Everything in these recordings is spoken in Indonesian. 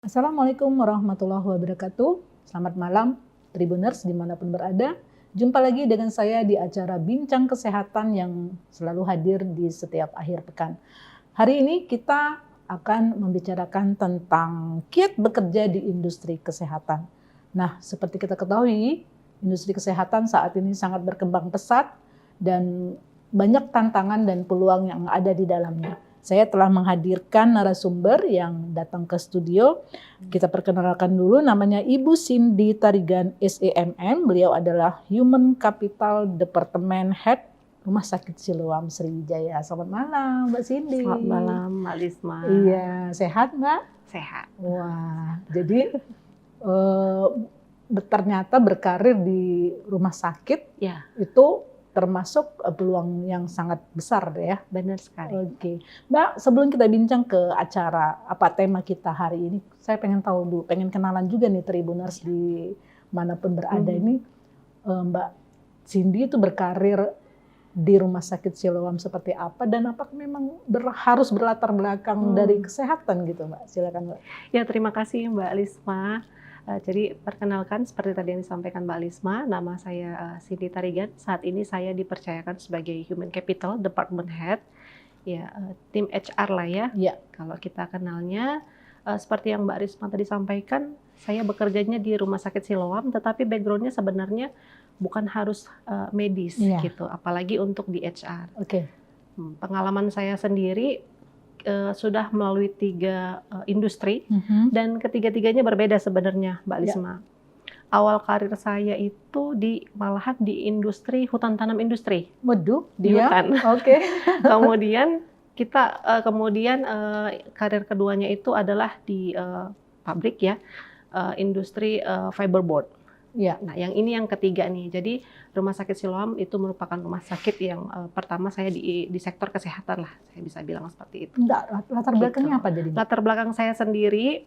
Assalamualaikum warahmatullahi wabarakatuh. Selamat malam, Tribuners dimanapun berada. Jumpa lagi dengan saya di acara Bincang Kesehatan yang selalu hadir di setiap akhir pekan. Hari ini kita akan membicarakan tentang kiat bekerja di industri kesehatan. Nah, seperti kita ketahui, industri kesehatan saat ini sangat berkembang pesat dan banyak tantangan dan peluang yang ada di dalamnya. Saya telah menghadirkan narasumber yang datang ke studio. Kita perkenalkan dulu, namanya Ibu Cindy Tarigan SEMM. Beliau adalah Human Capital Department Head Rumah Sakit Siloam Sriwijaya. Selamat malam, Mbak Cindy. Selamat malam, Mbak Lisma. Iya, sehat Mbak? Sehat. Wah, jadi ternyata berkarir di rumah sakit Ya, itu termasuk peluang yang sangat besar ya. benar sekali. Oke, Mbak, sebelum kita bincang ke acara apa tema kita hari ini, saya pengen tahu dulu, pengen kenalan juga nih Tribuners di manapun berada ini. Mbak Cindy itu berkarir di Rumah Sakit Siloam seperti apa dan apakah memang harus berlatar belakang dari kesehatan gitu, Mbak? Silakan, Mbak. Ya, terima kasih Mbak Lisma. Jadi perkenalkan seperti tadi yang disampaikan Mbak Lisma, nama saya Cindy Tarigan. Saat ini saya dipercayakan sebagai Human Capital Department Head, ya tim HR lah ya. Iya. Kalau kita kenalnya, seperti yang Mbak Lisma tadi sampaikan, saya bekerjanya di Rumah Sakit Siloam, tetapi backgroundnya sebenarnya bukan harus medis gitu, apalagi untuk di HR. Oke. Pengalaman saya sendiri sudah melalui 3 industri dan ketiga-tiganya berbeda sebenarnya, Mbak Lisma. Awal karir saya itu malahan di industri hutan tanam industri. Waduh, di hutan. Oke. Kemudian karir keduanya itu adalah di pabrik ya, industri fiberboard. Ya. Nah, yang ini yang ketiga nih. Jadi Rumah Sakit Siloam itu merupakan rumah sakit yang pertama saya di sektor kesehatan lah, saya bisa bilang seperti itu. Enggak, latar belakangnya apa jadi? Latar belakang saya sendiri,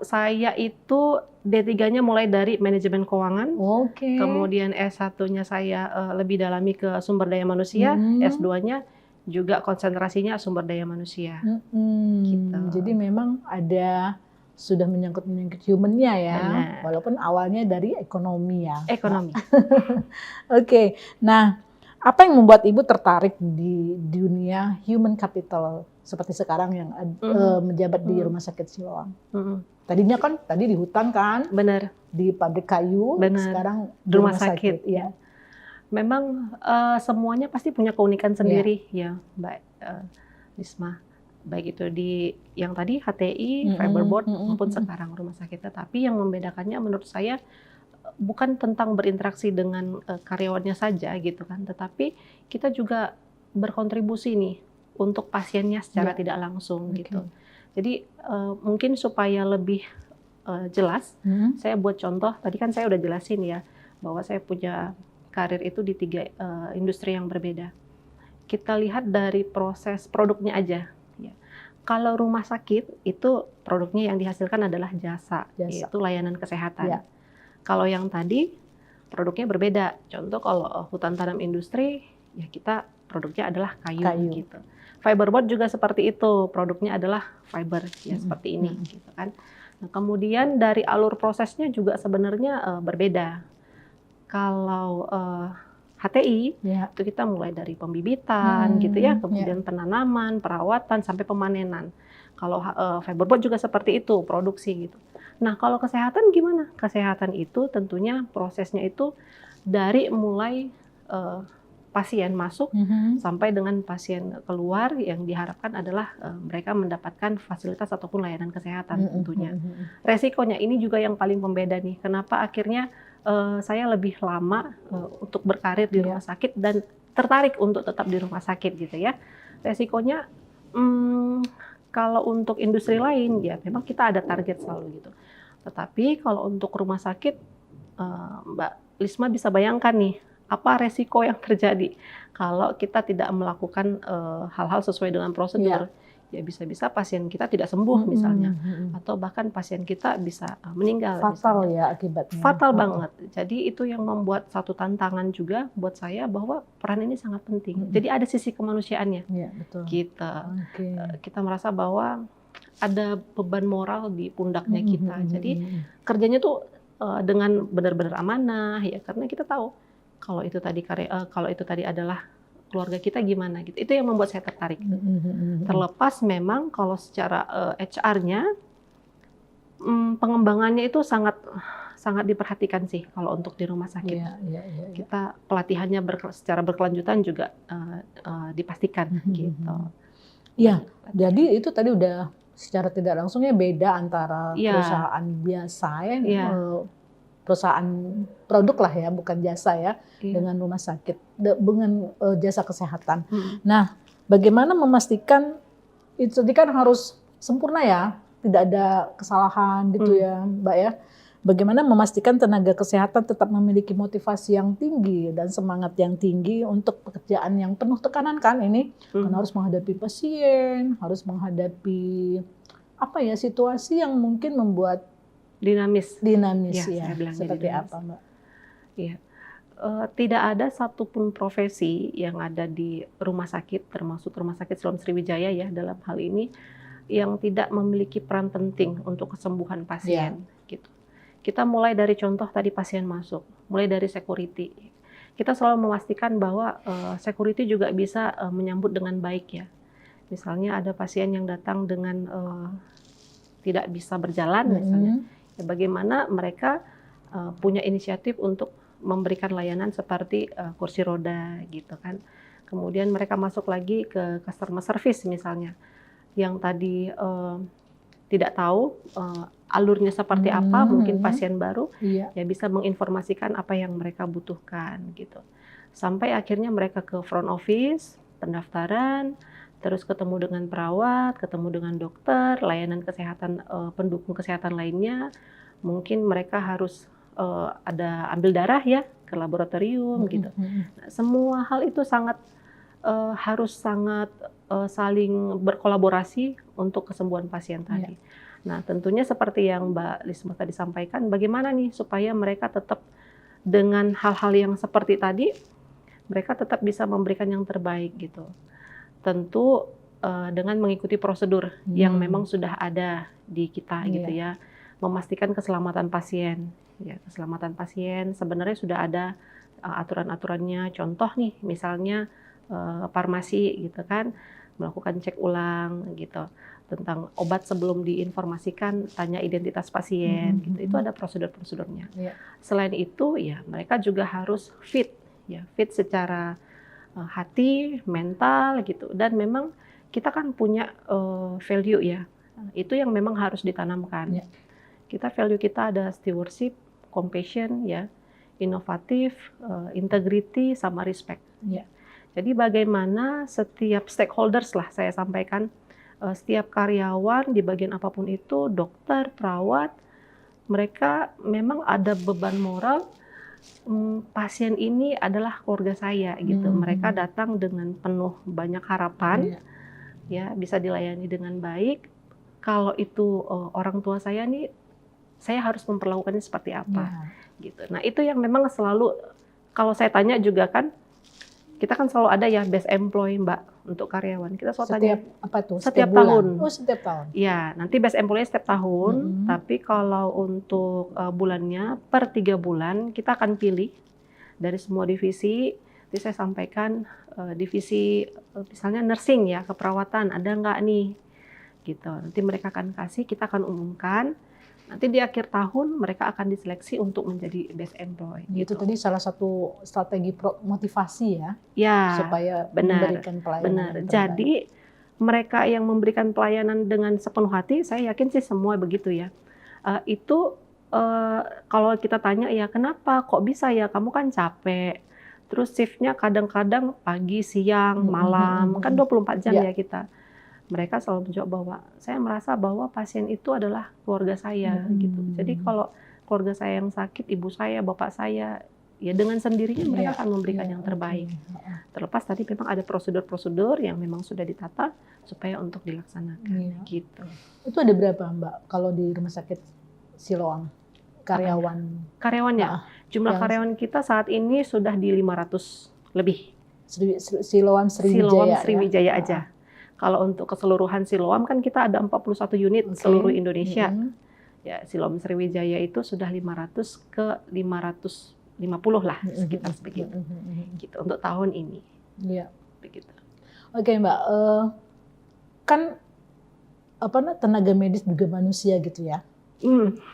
saya itu D3-nya mulai dari manajemen keuangan. Oke. Kemudian S1-nya saya lebih dalami ke sumber daya manusia, S2-nya juga konsentrasinya sumber daya manusia. Gitu. Jadi memang sudah menyangkut human-nya ya, Benar. walaupun awalnya dari ekonomi ya. Ekonomi. Oke, nah apa yang membuat Ibu tertarik di dunia human capital seperti sekarang yang menjabat di Rumah Sakit Siloam? Tadinya kan di hutan kan, Benar. di pabrik kayu, Benar. sekarang di rumah sakit. Ya. Memang semuanya pasti punya keunikan sendiri ya, Mbak Lisma. Baik itu di yang tadi HTI, fiberboard maupun sekarang rumah sakit. Tetapi yang membedakannya menurut saya bukan tentang berinteraksi dengan karyawannya saja gitu kan, tetapi kita juga berkontribusi nih untuk pasiennya secara tidak langsung gitu. Jadi mungkin supaya lebih jelas, saya buat contoh. Tadi kan saya udah jelasin ya bahwa saya punya karir itu di 3 industri yang berbeda. Kita lihat dari proses produknya aja. Kalau rumah sakit itu produknya yang dihasilkan adalah jasa. Yaitu layanan kesehatan. Ya. Kalau yang tadi produknya berbeda. Contoh kalau hutan tanam industri, ya kita produknya adalah kayu. Gitu. Fiberboard juga seperti itu, produknya adalah fiber ya seperti ini, gitu kan. Nah, kemudian dari alur prosesnya juga sebenarnya berbeda. Kalau HTI itu kita mulai dari pembibitan gitu ya, kemudian penanaman, perawatan sampai pemanenan. Kalau fiberboard juga seperti itu, produksi gitu. Nah, kalau kesehatan gimana? Kesehatan itu tentunya prosesnya itu dari mulai pasien masuk sampai dengan pasien keluar, yang diharapkan adalah mereka mendapatkan fasilitas ataupun layanan kesehatan tentunya. Resikonya ini juga yang paling pembeda nih. Kenapa akhirnya saya lebih lama untuk berkarir di rumah sakit dan tertarik untuk tetap di rumah sakit gitu ya. Resikonya kalau untuk industri lain ya memang kita ada target selalu gitu. Tetapi kalau untuk rumah sakit, Mbak Lisma bisa bayangkan nih apa resiko yang terjadi kalau kita tidak melakukan hal-hal sesuai dengan prosedur. Ya bisa-bisa pasien kita tidak sembuh misalnya, atau bahkan pasien kita bisa meninggal. Fatal misalnya. Ya akibatnya. Fatal banget. Jadi itu yang membuat satu tantangan juga buat saya bahwa peran ini sangat penting. Jadi ada sisi kemanusiaannya. Iya, betul. Kita merasa bahwa ada beban moral di pundaknya kita. Jadi kerjanya tuh dengan benar-benar amanah ya, karena kita tahu kalau itu tadi adalah keluarga kita gimana gitu. Itu yang membuat saya tertarik. Terlepas memang kalau secara HR-nya pengembangannya itu sangat diperhatikan sih kalau untuk di rumah sakit. Kita pelatihannya secara berkelanjutan juga dipastikan gitu. Iya, jadi itu tadi udah secara tidak langsungnya beda antara perusahaan biasa ya, perusahaan produk lah ya, bukan jasa ya, dengan rumah sakit, dengan jasa kesehatan. Nah, bagaimana memastikan itu tadi kan harus sempurna ya, tidak ada kesalahan gitu ya, Mbak ya. Bagaimana memastikan tenaga kesehatan tetap memiliki motivasi yang tinggi dan semangat yang tinggi untuk pekerjaan yang penuh tekanan kan ini, karena harus menghadapi pasien, harus menghadapi apa ya, situasi yang mungkin membuat dinamis ya. Seperti dinamis. Apa, Mbak? Iya. Tidak ada satupun profesi yang ada di rumah sakit, termasuk Rumah Sakit Siloam Sriwijaya ya dalam hal ini, yang tidak memiliki peran penting untuk kesembuhan pasien. Gitu. Kita mulai dari contoh tadi pasien masuk, mulai dari security. Kita selalu memastikan bahwa security juga bisa menyambut dengan baik ya. Misalnya ada pasien yang datang dengan tidak bisa berjalan misalnya, ya bagaimana mereka punya inisiatif untuk memberikan layanan seperti kursi roda gitu kan. Kemudian mereka masuk lagi ke customer service misalnya, yang tadi tidak tahu alurnya seperti apa, mungkin pasien baru, ya bisa menginformasikan apa yang mereka butuhkan gitu. Sampai akhirnya mereka ke front office, pendaftaran, terus ketemu dengan perawat, ketemu dengan dokter, layanan kesehatan, pendukung kesehatan lainnya. Mungkin mereka harus ada ambil darah ya ke laboratorium gitu. Nah, semua hal itu harus sangat saling berkolaborasi untuk kesembuhan pasien tadi. Nah, tentunya seperti yang Mbak Lisma tadi sampaikan, bagaimana nih supaya mereka tetap dengan hal-hal yang seperti tadi, mereka tetap bisa memberikan yang terbaik gitu. Tentu dengan mengikuti prosedur yang memang sudah ada di kita gitu ya, memastikan keselamatan pasien. Ya, keselamatan pasien sebenarnya sudah ada aturan-aturannya. Contoh nih, misalnya farmasi gitu kan, melakukan cek ulang gitu tentang obat sebelum diinformasikan, tanya identitas pasien gitu. Itu ada prosedur-prosedurnya. Selain itu ya mereka juga harus fit ya, fit secara hati, mental gitu. Dan memang kita kan punya value ya. Itu yang memang harus ditanamkan. Value kita ada stewardship, compassion ya, inovatif, integrity sama respect. Jadi bagaimana setiap stakeholders lah saya sampaikan, setiap karyawan di bagian apapun itu, dokter, perawat, mereka memang ada beban moral. Pasien ini adalah keluarga saya gitu. Mereka datang dengan penuh banyak harapan, ya bisa dilayani dengan baik. Kalau itu orang tua saya nih, saya harus memperlakukannya seperti apa, gitu. Nah itu yang memang selalu kalau saya tanya juga kan. Kita kan selalu ada ya best employee Mbak untuk karyawan. Kita selalu tanya apa tuh? Setiap tahun. Oh, setiap tahun. Ya, nanti best employee setiap tahun. Tapi kalau untuk bulannya per 3 bulan kita akan pilih dari semua divisi. Jadi saya sampaikan divisi misalnya nursing ya, keperawatan ada nggak nih? Gitu. Nanti mereka akan kasih, kita akan umumkan. Nanti di akhir tahun mereka akan diseleksi untuk menjadi best employee. Itu tadi salah satu strategi motivasi ya, supaya benar, memberikan pelayanan. Jadi mereka yang memberikan pelayanan dengan sepenuh hati, saya yakin sih semua begitu ya. Kalau kita tanya ya kenapa kok bisa ya, kamu kan capek, terus shiftnya kadang-kadang pagi, siang, malam, kan 24 jam ya kita. Mereka selalu menjawab bahwa saya merasa bahwa pasien itu adalah keluarga saya gitu. Jadi kalau keluarga saya yang sakit, ibu saya, bapak saya, ya dengan sendirinya mereka akan memberikan yang terbaik. Terlepas tadi memang ada prosedur-prosedur yang memang sudah ditata supaya untuk dilaksanakan gitu. Itu ada berapa Mbak kalau di Rumah Sakit Siloam karyawan? Karyawannya, jumlah karyawan kita saat ini sudah di 500 lebih. Siloam Sriwijaya Sriwijaya aja. Kalau untuk keseluruhan Siloam kan kita ada 41 unit seluruh Indonesia. Ya, Siloam Sriwijaya itu sudah 500 ke 550 lah, sekitar begitu. Gitu untuk tahun ini. Iya. Begitu. Oke, Mbak. Kan tenaga medis juga manusia gitu ya.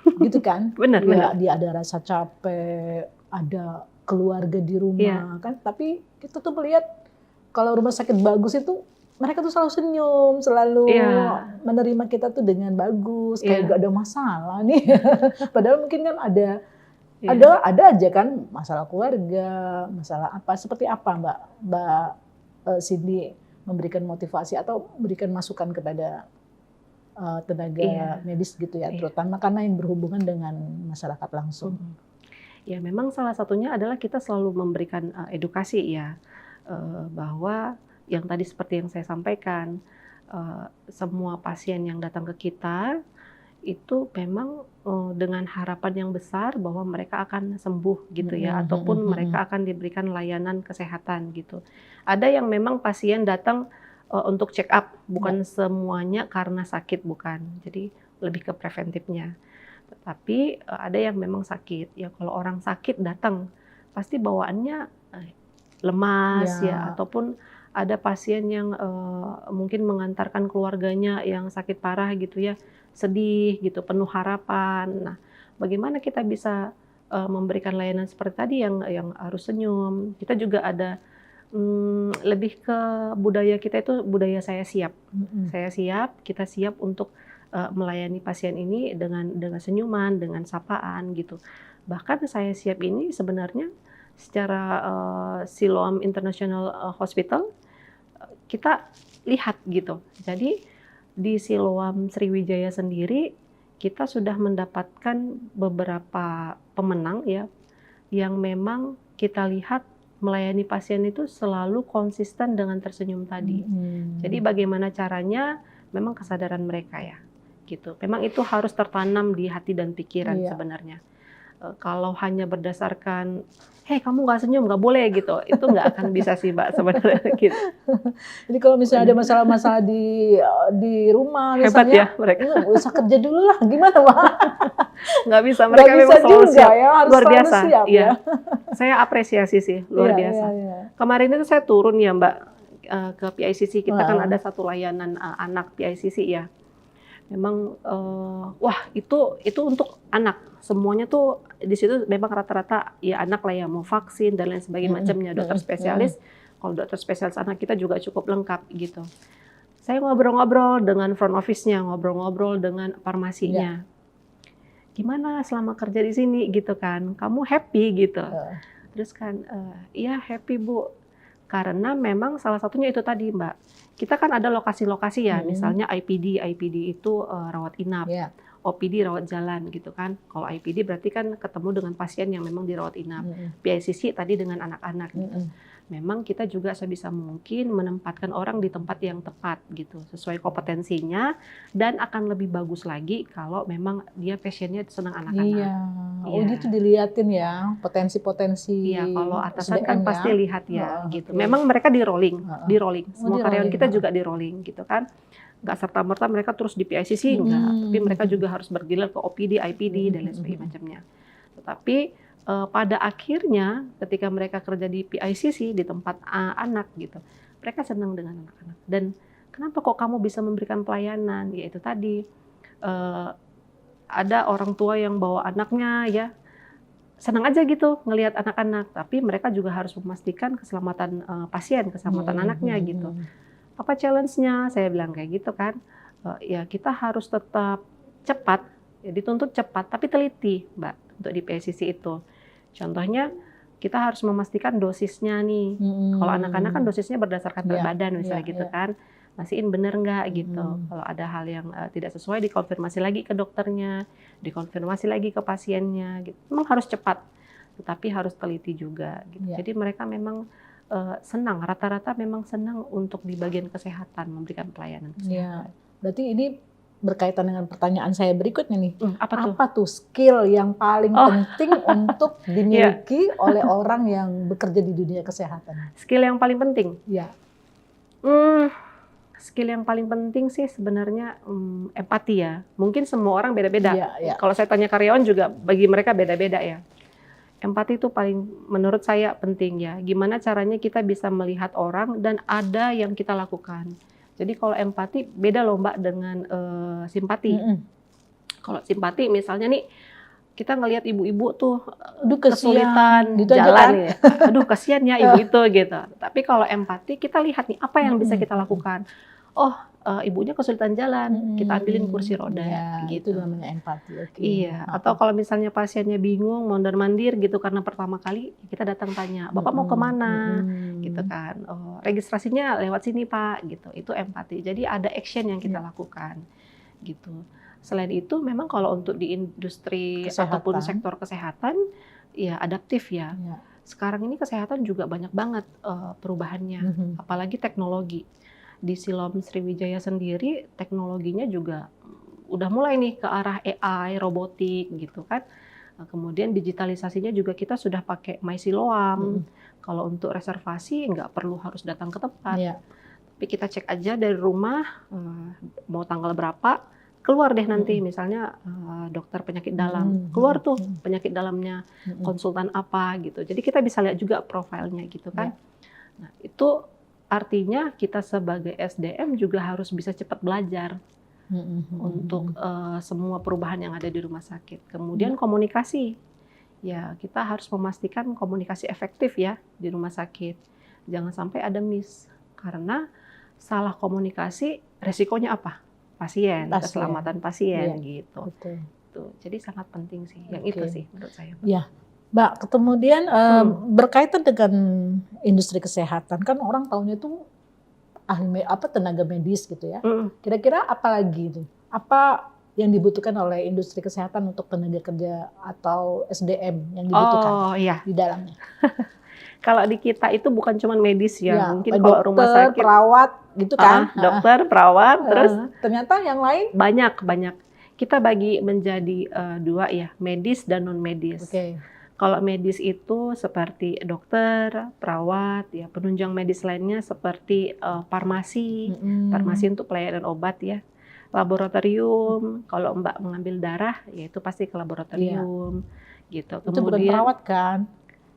Gitu kan? Benar, ya, benar. Dia ada rasa capek, ada keluarga di rumah kan. Tapi kita tuh melihat kalau rumah sakit bagus itu mereka tuh selalu senyum, selalu menerima kita tuh dengan bagus, kayak gak ada masalah nih. Padahal mungkin kan ada aja kan masalah keluarga, masalah apa. Seperti apa Mbak Cindy memberikan motivasi atau memberikan masukan kepada tenaga medis gitu ya, terutama karena yang berhubungan dengan masyarakat langsung. Ya, memang salah satunya adalah kita selalu memberikan edukasi ya, bahwa yang tadi seperti yang saya sampaikan, semua pasien yang datang ke kita itu memang dengan harapan yang besar bahwa mereka akan sembuh gitu ya, ataupun mereka akan diberikan layanan kesehatan gitu. Ada yang memang pasien datang untuk check up, bukan semuanya karena sakit, bukan. Jadi lebih ke preventifnya. Tetapi ada yang memang sakit. Ya kalau orang sakit datang pasti bawaannya lemas ya, ataupun ada pasien yang mungkin mengantarkan keluarganya yang sakit parah gitu ya, sedih gitu, penuh harapan. Nah, bagaimana kita bisa memberikan layanan seperti tadi yang harus senyum. Kita juga ada lebih ke budaya kita itu budaya saya siap. Saya siap, kita siap untuk melayani pasien ini dengan senyuman, dengan sapaan gitu. Bahkan saya siap ini sebenarnya secara Siloam International Hospital kita lihat gitu. Jadi di Siloam Sriwijaya sendiri kita sudah mendapatkan beberapa pemenang ya yang memang kita lihat melayani pasien itu selalu konsisten dengan tersenyum tadi. Jadi bagaimana caranya memang kesadaran mereka ya gitu. Memang itu harus tertanam di hati dan pikiran sebenarnya. Kalau hanya berdasarkan, hei kamu nggak senyum, nggak boleh gitu, itu nggak akan bisa sih Mbak sebenarnya gitu. Jadi kalau misalnya ada masalah-masalah di rumah, hebat misalnya, ya mereka. Usah kerja dulu lah, gimana Mbak? Nggak bisa, mereka bisa memang selalu juga, siap, ya, harus luar biasa. siap, ya. Saya apresiasi sih, luar biasa. Kemarin itu saya turun ya Mbak ke PICC, kita kan ada satu layanan anak PICC ya. Memang wah itu untuk anak semuanya tuh di situ memang rata-rata ya anak lah ya, mau vaksin dan lain sebagainya macamnya, dokter spesialis. Kalau dokter spesialis anak kita juga cukup lengkap gitu. Saya ngobrol-ngobrol dengan front office-nya, ngobrol-ngobrol dengan farmasinya. Gimana selama kerja di sini gitu kan? Kamu happy gitu? Terus kan iya happy Bu. Karena memang salah satunya itu tadi Mbak, kita kan ada lokasi-lokasi ya, misalnya IPD itu rawat inap, OPD rawat jalan gitu kan. Kalau IPD berarti kan ketemu dengan pasien yang memang dirawat inap, PICC tadi dengan anak-anak gitu. Memang kita juga sebisa mungkin menempatkan orang di tempat yang tepat gitu, sesuai kompetensinya, dan akan lebih bagus lagi kalau memang dia pasiennya senang anak-anak. Iya. Oh gitu dilihatin ya potensi-potensi. Iya, kalau atasan kan pasti lihat ya gitu. Memang mereka di rolling. Semua karyawan kita juga di rolling gitu kan. Nggak serta-merta mereka terus di PICC enggak, tapi mereka juga harus bergilir ke OPD, IPD dan lain sebagainya macamnya. Tetapi pada akhirnya ketika mereka kerja di PICC di tempat anak gitu, mereka senang dengan anak-anak. Dan kenapa kok kamu bisa memberikan pelayanan? Ya itu tadi ada orang tua yang bawa anaknya ya, senang aja gitu ngelihat anak-anak, tapi mereka juga harus memastikan keselamatan pasien, keselamatan anaknya gitu. Apa challenge-nya? Saya bilang kayak gitu kan. Ya kita harus tetap cepat, ya dituntut cepat tapi teliti, Mbak, untuk di PICC itu. Contohnya kita harus memastikan dosisnya nih. Kalau anak-anak kan dosisnya berdasarkan berat badan misalnya gitu kan. Mastiin bener nggak gitu. Kalau ada hal yang tidak sesuai dikonfirmasi lagi ke dokternya, dikonfirmasi lagi ke pasiennya gitu. Memang harus cepat, tetapi harus teliti juga gitu. Jadi mereka memang senang, rata-rata memang senang untuk di bagian kesehatan, memberikan pelayanan kesehatan. Berarti ini berkaitan dengan pertanyaan saya berikutnya nih. Apa tuh skill yang paling penting untuk dimiliki oleh orang yang bekerja di dunia kesehatan? Skill yang paling penting? Ya. Skill yang paling penting sih sebenarnya empati ya. Mungkin semua orang beda-beda. Kalau saya tanya karyawan juga bagi mereka beda-beda ya. Empati itu paling menurut saya penting ya. Gimana caranya kita bisa melihat orang dan ada yang kita lakukan. Jadi kalau empati beda loh Mbak dengan simpati. Kalau simpati misalnya nih kita ngelihat ibu-ibu tuh kesulitan gitu jalan ya. Aduh kasihan ya ibu itu gitu. Tapi kalau empati kita lihat nih apa yang bisa kita lakukan. Oh, ibunya kesulitan jalan, kita ambilin kursi roda gitu. Itu namanya empati. Iya, atau kalau misalnya pasiennya bingung, mondar-mandir gitu karena pertama kali kita datang tanya, "Bapak mau kemana?" gitu kan. "Oh, registrasinya lewat sini, Pak." gitu. Itu empati. Jadi ada action yang kita lakukan gitu. Selain itu memang kalau untuk di industri ataupun sektor kesehatan ya adaptif ya. Sekarang ini kesehatan juga banyak banget perubahannya, apalagi teknologi. Di Silom Sriwijaya sendiri teknologinya juga udah mulai nih ke arah AI, robotik gitu kan. Kemudian digitalisasinya juga kita sudah pakai MySiloam. Kalau untuk reservasi nggak perlu harus datang ke tempat. Tapi kita cek aja dari rumah mau tanggal berapa, keluar deh nanti misalnya dokter penyakit dalam, keluar tuh penyakit dalamnya, konsultan apa gitu. Jadi kita bisa lihat juga profilnya gitu kan. Nah, itu artinya kita sebagai SDM juga harus bisa cepat belajar untuk semua perubahan yang ada di rumah sakit. Kemudian komunikasi, ya kita harus memastikan komunikasi efektif ya di rumah sakit. Jangan sampai ada miss, karena salah komunikasi resikonya apa? Pasien, keselamatan pasien gitu. Tuh, jadi sangat penting sih. Yang itu sih menurut saya. Ya, Mbak. Kemudian berkaitan dengan industri kesehatan kan orang tahunya itu tenaga medis gitu ya. Kira-kira apa lagi itu? Apa yang dibutuhkan oleh industri kesehatan untuk tenaga kerja atau SDM yang dibutuhkan di dalamnya? Kalau di kita itu bukan cuma medis ya, mungkin kalau rumah sakit, perawat gitu kan, dokter, perawat, terus ternyata yang lain banyak. Kita bagi menjadi dua ya, medis dan non medis. Kalau medis itu seperti dokter, perawat, ya penunjang medis lainnya seperti farmasi untuk pelayanan obat ya, laboratorium. Kalau Mbak mengambil darah, ya itu pasti ke laboratorium gitu. Itu bukan perawat kan?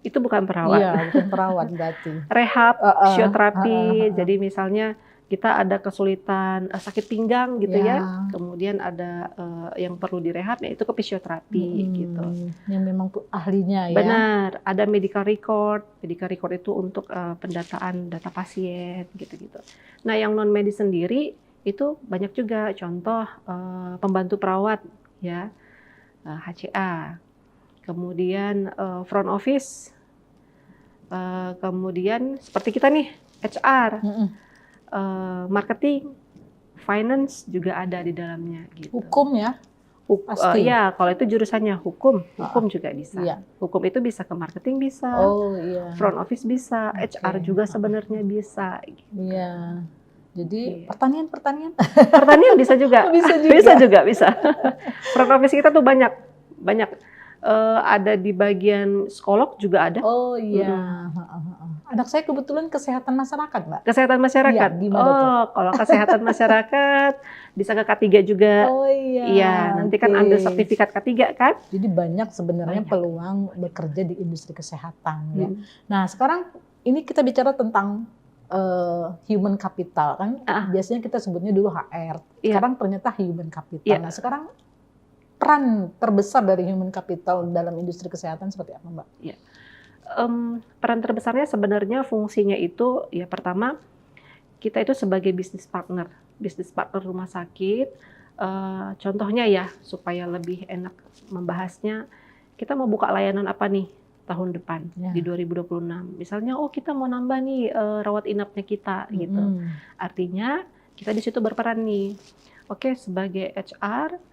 Itu bukan perawat. Iya, bukan perawat berarti. Rehab, fisioterapi. Jadi misalnya kita ada kesulitan sakit pinggang gitu ya. Kemudian ada yang perlu direhab, ya itu ke fisioterapi gitu. Yang memang ahlinya ya. Benar, ada medical record. Medical record itu untuk pendataan data pasien gitu-gitu. Nah, yang non medis sendiri itu banyak juga. Contoh pembantu perawat ya, HCA. Kemudian front office, kemudian seperti kita nih HR, marketing, finance juga ada di dalamnya. Gitu. Hukum ya? Pasti. Ya, kalau itu jurusannya hukum juga bisa. Hukum itu bisa ke marketing bisa, front office bisa, HR juga sebenarnya bisa. Gitu. Iya. Jadi pertanian bisa juga, bisa. Front office kita tuh banyak. Ada di bagian psikolog juga ada. Oh iya. Anak saya kebetulan kesehatan masyarakat, Mbak. Kesehatan masyarakat. Kalau kesehatan masyarakat bisa ke K3 juga. Oh iya. Iya, nanti kan ambil sertifikat K3 kan. Jadi banyak sebenarnya peluang bekerja di industri kesehatan ya. Nah, sekarang ini kita bicara tentang human capital kan. Biasanya kita sebutnya dulu HR. Sekarang ternyata human capital. Nah, sekarang peran terbesar dari human capital dalam industri kesehatan seperti apa, Mbak? Ya. Peran terbesarnya sebenarnya fungsinya itu ya pertama kita itu sebagai bisnis partner rumah sakit. Contohnya ya supaya lebih enak membahasnya, kita mau buka layanan apa nih tahun depan di 2026. Misalnya kita mau nambah nih rawat inapnya kita gitu. Artinya kita di situ berperan nih. Oke, sebagai HR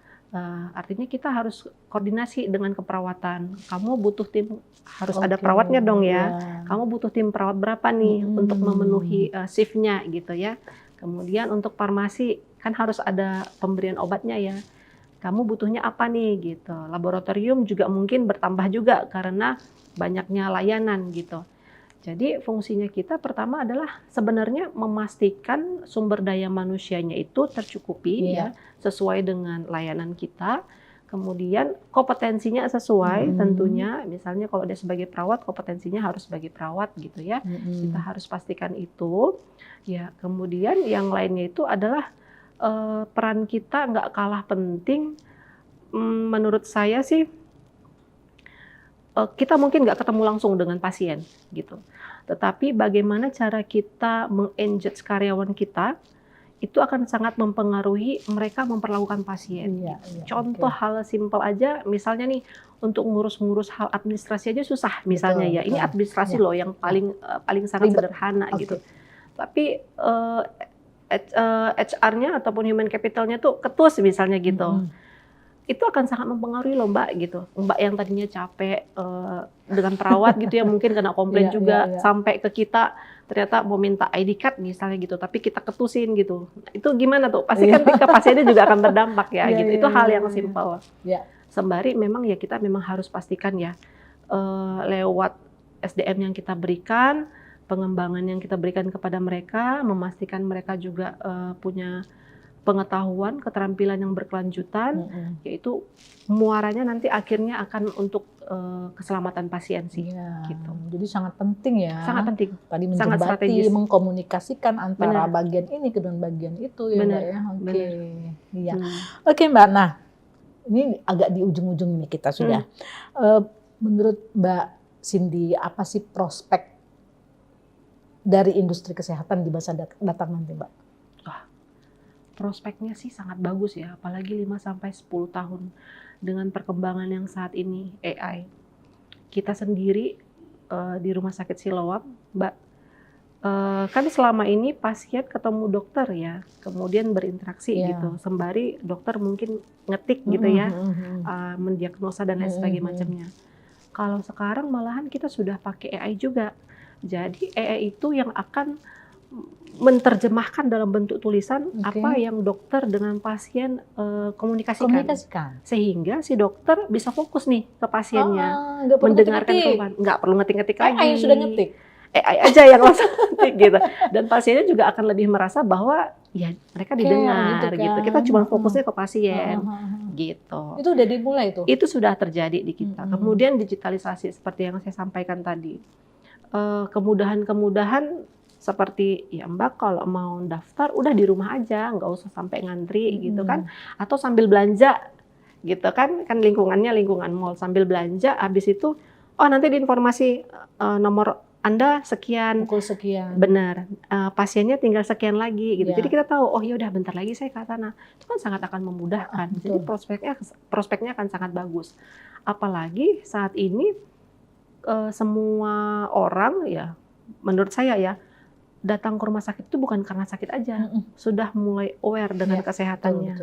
artinya kita harus koordinasi dengan keperawatan. Kamu butuh tim, harus ada perawatnya dong ya. Kamu butuh tim perawat berapa nih untuk memenuhi shift-nya gitu ya. Kemudian untuk farmasi kan harus ada pemberian obatnya ya. Kamu butuhnya apa nih gitu. Laboratorium juga mungkin bertambah juga karena banyaknya layanan gitu. Jadi fungsinya kita pertama adalah sebenarnya memastikan sumber daya manusianya itu tercukupi ya, sesuai dengan layanan kita. Kemudian kompetensinya sesuai tentunya, misalnya kalau dia sebagai perawat, kompetensinya harus sebagai perawat gitu ya. Kita harus pastikan itu. Ya, kemudian yang lainnya itu adalah peran kita nggak kalah penting. Menurut saya sih, kita mungkin nggak ketemu langsung dengan pasien gitu. Tetapi bagaimana cara kita meng-engage karyawan kita, itu akan sangat mempengaruhi mereka memperlakukan pasien. Contoh hal simpel aja, misalnya nih untuk ngurus-ngurus hal administrasi aja susah misalnya ya. Ini administrasi loh yang paling sangat sederhana gitu. Tapi HR-nya ataupun human capital-nya tuh ketus misalnya gitu. Itu akan sangat mempengaruhi loh Mbak gitu. Mbak yang tadinya capek dengan perawat gitu ya, mungkin kena komplain juga sampai ke kita ternyata mau minta ID card misalnya gitu, tapi kita ketusin gitu. Itu gimana tuh? Pasti kan ke pasiennya juga akan berdampak ya gitu. Itu hal yang simpel. Sembari memang ya kita memang harus pastikan ya lewat SDM yang kita berikan, pengembangan yang kita berikan kepada mereka, memastikan mereka juga punya pengetahuan, keterampilan yang berkelanjutan, yaitu muaranya nanti akhirnya akan untuk keselamatan pasien sih. Gitu. Jadi sangat penting ya. Sangat penting. Tadi menjembati, mengkomunikasikan antara bagian ini ke dan bagian itu ya Mbak ya. Iya. Oke Mbak, nah ini agak di ujung-ujung ini kita sudah. Menurut Mbak Cindy, apa sih prospek dari industri kesehatan di masa datang nanti Mbak? Prospeknya sih sangat bagus ya, apalagi 5-10 tahun dengan perkembangan yang saat ini AI. Kita sendiri di Rumah Sakit Siloam, Mbak, kan selama ini pasien ketemu dokter ya, kemudian berinteraksi gitu, sembari dokter mungkin ngetik gitu ya, mendiagnosa dan lain sebagainya macamnya. Kalau sekarang malahan kita sudah pakai AI juga, jadi AI itu yang akan menerjemahkan dalam bentuk tulisan apa yang dokter dengan pasien komunikasikan. Sehingga si dokter bisa fokus nih ke pasiennya, mendengarkan keluhan. Nggak perlu ngetik-ngetik lagi. AI sudah ngetik. AI aja yang langsung ngetik gitu. Dan pasiennya juga akan lebih merasa bahwa ya mereka didengar gitu. Kita cuma fokusnya ke pasien gitu. Itu udah dimulai tuh? Itu sudah terjadi di kita. Kemudian digitalisasi seperti yang saya sampaikan tadi. Kemudahan-kemudahan seperti ya Mbak kalau mau daftar udah di rumah aja, nggak usah sampai ngantri gitu kan, atau sambil belanja gitu kan lingkungannya lingkungan mall, sambil belanja habis itu nanti diinformasi nomor Anda sekian, pukul sekian, benar, pasiennya tinggal sekian lagi gitu. Jadi kita tahu ya udah bentar lagi saya ke sana, itu kan sangat akan memudahkan. Jadi prospeknya akan sangat bagus, apalagi saat ini semua orang ya menurut saya ya datang ke rumah sakit itu bukan karena sakit aja, sudah mulai aware dengan kesehatannya.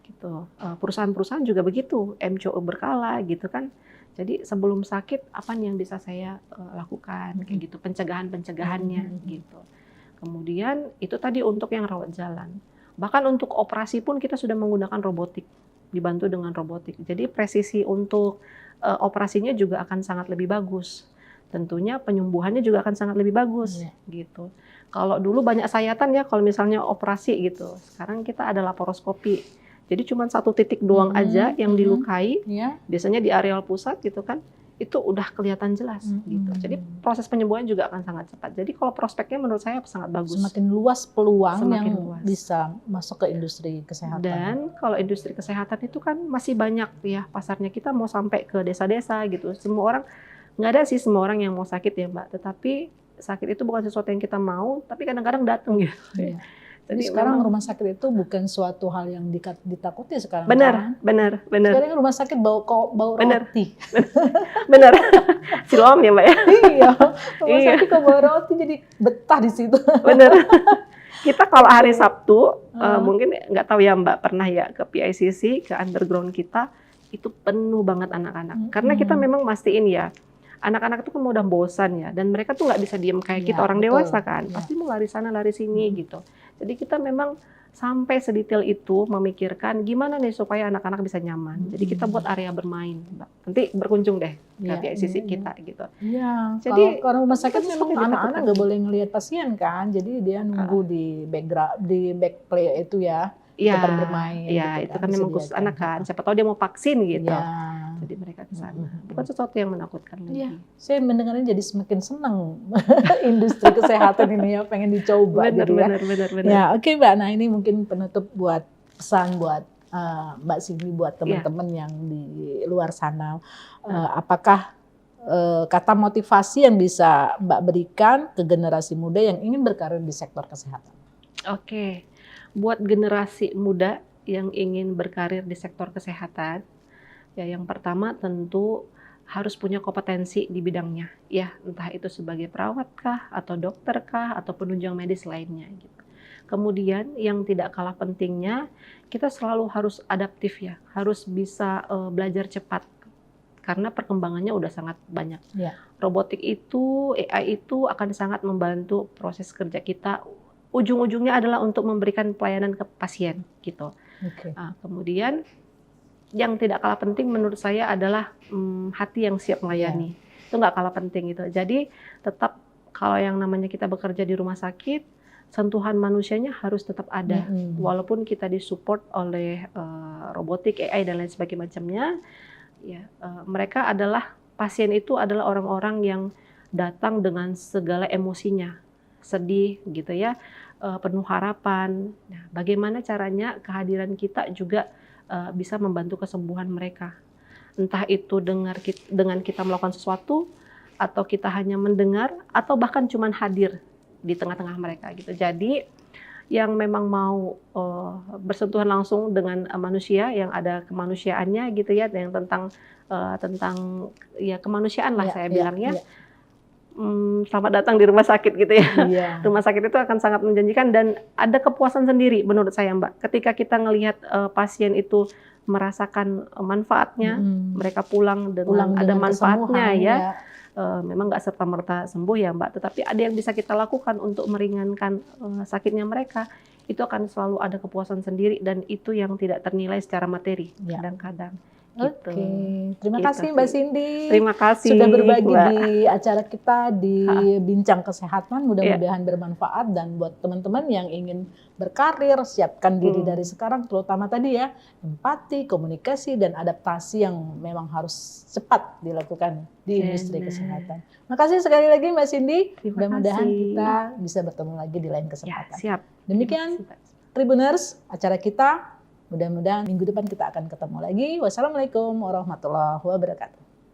Gitu. Perusahaan-perusahaan juga begitu, MCO berkala gitu kan. Jadi sebelum sakit apa yang bisa saya lakukan kayak gitu, pencegahannya gitu. Kemudian itu tadi untuk yang rawat jalan. Bahkan untuk operasi pun kita sudah menggunakan robotik, dibantu dengan robotik. Jadi presisi untuk operasinya juga akan sangat lebih bagus. Tentunya penyembuhannya juga akan sangat lebih bagus gitu. Kalau dulu banyak sayatan ya kalau misalnya operasi gitu. Sekarang kita ada laparoskopi. Jadi cuma satu titik doang aja yang dilukai. Biasanya di areal pusat gitu kan. Itu udah kelihatan jelas gitu. Jadi proses penyembuhan juga akan sangat cepat. Jadi kalau prospeknya menurut saya sangat bagus. Semakin luas peluang bisa masuk ke industri kesehatan. Dan kalau industri kesehatan itu kan masih banyak ya pasarnya, kita mau sampai ke desa-desa gitu. Semua orang, nggak ada sih semua orang yang mau sakit ya Mbak. Tetapi sakit itu bukan sesuatu yang kita mau, tapi kadang-kadang datang gitu. Jadi sekarang rumah sakit itu bukan suatu hal yang ditakuti sekarang. Benar. Sekarang rumah sakit bau roti. Benar. Siloam ya Mbak ya? Iya. Rumah sakit kok bau roti, jadi betah di situ. Benar. Kita kalau hari Sabtu, mungkin nggak tahu ya Mbak pernah ya ke PICC, ke underground kita, itu penuh banget anak-anak. Karena kita memang mastiin ya, anak-anak itu kan udah bosan ya, dan mereka tuh nggak bisa diem kayak kita orang dewasa kan, pasti mau lari sana lari sini gitu. Jadi kita memang sampai sedetail itu memikirkan gimana nih supaya anak-anak bisa nyaman. Jadi kita buat area bermain, Mbak. Nanti berkunjung deh ke TICC kita gitu. Iya, Jadi kalau rumah sakit memang seperti anak-anak ditakutkan. nggak boleh ngelihat pasien kan, jadi dia nunggu di background, di back play itu ya, Iya, tempat bermain. iya gitu itu kan memang khusus disediakan. anak kan. Siapa tahu dia mau vaksin gitu. Iya. Jadi mereka ke sana. Bukan sesuatu yang menakutkan lagi. Iya, saya mendengarnya jadi semakin senang industri kesehatan ini ya, pengen dicoba Benar, gitu ya. benar. Ya, oke Mbak. Nah, ini mungkin penutup buat pesan buat Mbak Cindy, buat teman-teman yang di luar sana. Apakah kata motivasi yang bisa Mbak berikan ke generasi muda yang ingin berkarir di sektor kesehatan? Oke, buat generasi muda yang ingin berkarir di sektor kesehatan, ya yang pertama tentu harus punya kompetensi di bidangnya, ya entah itu sebagai perawat kah, atau dokter kah, atau penunjang medis lainnya. Gitu. Kemudian yang tidak kalah pentingnya, kita selalu harus adaptif ya, harus bisa belajar cepat karena perkembangannya udah sangat banyak. Ya. Robotik itu, AI itu akan sangat membantu proses kerja kita. Ujung-ujungnya adalah untuk memberikan pelayanan ke pasien gitu. Okay. Nah, kemudian yang tidak kalah penting menurut saya adalah hati yang siap melayani. Itu nggak kalah penting gitu. Jadi tetap kalau yang namanya kita bekerja di rumah sakit, sentuhan manusianya harus tetap ada. Walaupun kita disupport oleh robotik, AI dan lain sebagainya macamnya, ya mereka adalah pasien itu adalah orang-orang yang datang dengan segala emosinya, sedih gitu ya, penuh harapan. Nah, bagaimana caranya kehadiran kita juga bisa membantu kesembuhan mereka. Entah itu dengan kita melakukan sesuatu, atau kita hanya mendengar, atau bahkan cuma hadir di tengah-tengah mereka gitu. Jadi yang memang mau bersentuhan langsung dengan manusia, yang ada kemanusiaannya gitu ya, yang tentang ya kemanusiaan lah saya bilangnya. Selamat datang di rumah sakit gitu ya. Rumah sakit itu akan sangat menjanjikan dan ada kepuasan sendiri menurut saya Mbak. Ketika kita ngelihat pasien itu merasakan manfaatnya, mereka pulang dengan ada manfaatnya ya. Memang nggak serta-merta sembuh ya Mbak, tetapi ada yang bisa kita lakukan untuk meringankan sakitnya mereka. Itu akan selalu ada kepuasan sendiri dan itu yang tidak ternilai secara materi kadang-kadang. Gitu. Oke, terima kasih Mbak Cindy. Terima kasih sudah berbagi Mbak. di acara kita di Bincang Kesehatan. Mudah-mudahan bermanfaat dan buat teman-teman yang ingin berkarir, siapkan diri dari sekarang, terutama tadi ya, empati, komunikasi dan adaptasi yang memang harus cepat dilakukan di industri kesehatan. Makasih sekali lagi Mbak Cindy. Mudah-mudahan kita bisa bertemu lagi di lain kesempatan. Ya, siap. Demikian Tribuners, acara kita. Mudah-mudahan minggu depan kita akan ketemu lagi. Wassalamualaikum warahmatullahi wabarakatuh.